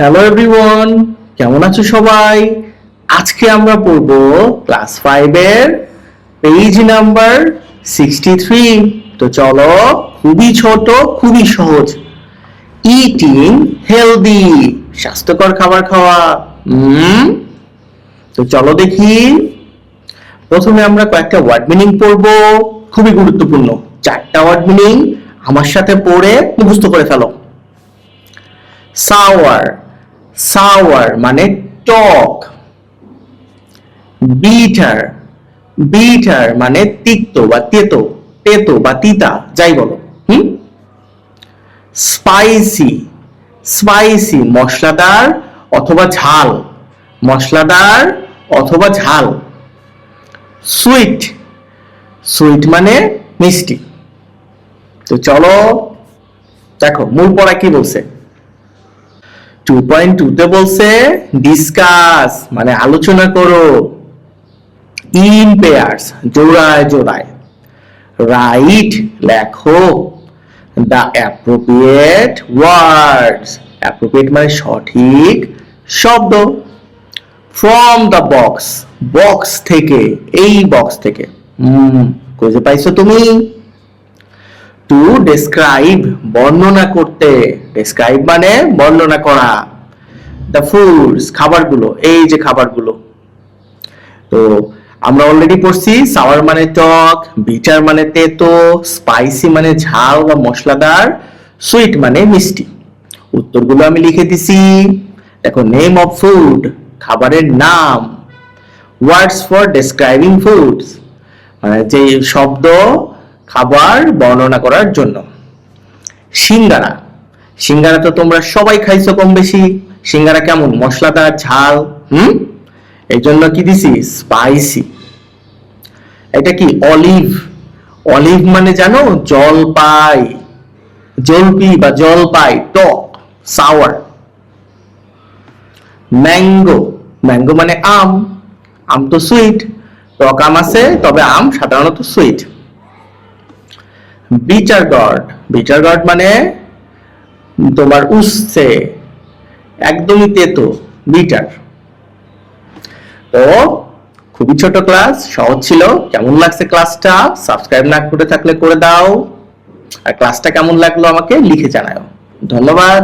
Hello everyone, কেমন আছো সবাই? আজকে আমরা পড়ব ক্লাস 5 এর পেজ নাম্বার 63। তো চলো, খুবই ছোট, খুবই সহজ। ইটিং হেলদি, স্বাস্থ্যকর খাবার খাওয়া। তো চলো দেখি। প্রথমে আমরা কয়েকটা ওয়ার্ড মিনিং পড়বো, খুবই গুরুত্বপূর্ণ। 4টা ওয়ার্ড মিনিং আমার সাথে পড়ে মুখস্থ করে ফেলো। সাওয়ার, সাওয়ার মানে টক। বিটার, বিটার মানে তিক্ত বা তেতো, তেতো বা তিতা, যাই বলো। স্পাইসি, স্পাইসি মশলাদার অথবা ঝাল, মশলাদার অথবা ঝাল। সুইট, সুইট মানে মিষ্টি। তো চলো দেখো মূল পড়া কি বলছে। 2.2 তে বলছে ডিসকাস মানে আলোচনা করো। ইন পেয়ার্স জোড়ায় জোড়ায়। রাইট লেখো। দ্য অ্যাপ্রোপ্রিয়েট ওয়ার্ডস, অ্যাপ্রোপ্রিয়েট মানে সঠিক শব্দ। ফ্রম দ্য বক্স, বক্স থেকে, এই বক্স থেকে। খুঁজে পাইছো তুমি? টু ডেসক্রাইব বর্ণনা করতে, ডেসক্রাইব মানে বর্ণনা করা। দ্য ফুডস খাবারগুলো, এই যে খাবারগুলো। তো আমরা অলরেডি পড়ছি সাওয়ার মানে টক, বিটার মানে তেতো, স্পাইসি মানে ঝাল বা মশলাদার, সুইট মানে মিষ্টি। উত্তরগুলো আমি লিখে দিছি। দেখো, নেম অফ ফুড খাবারের নাম। ওয়ার্ডস ফর ডেসক্রাইবিং ফুডস মানে যে শব্দ খাবার বর্ণনা করার জন্য। সিঙ্গারা, সিঙ্গারা তো তোমরা সবাই খাইছো কম বেশি। সিঙ্গারা কেমন? মশলাদার, ঝাল। এই জন্য কি দিছি? স্পাইসি। এটা কি? অলিভ, অলিভ মানে জানো জলপাই, জলপি বা জলপাই, টক, সাওয়ার। ম্যাঙ্গো, ম্যাঙ্গো মানে আম, আম তো সুইট, টক আম আছে তবে আম সাধারণত sweet. Bitter god, bitter god মানে তোমার উচ্ছে, একদমই তেতো, বিটার। তো খুবই ছোট ক্লাস, সহজ ছিল। কেমন লাগছে ক্লাসটা? সাবস্ক্রাইব না করে থাকলে করে দাও। আর ক্লাসটা কেমন লাগলো আমাকে লিখে জানাও। ধন্যবাদ।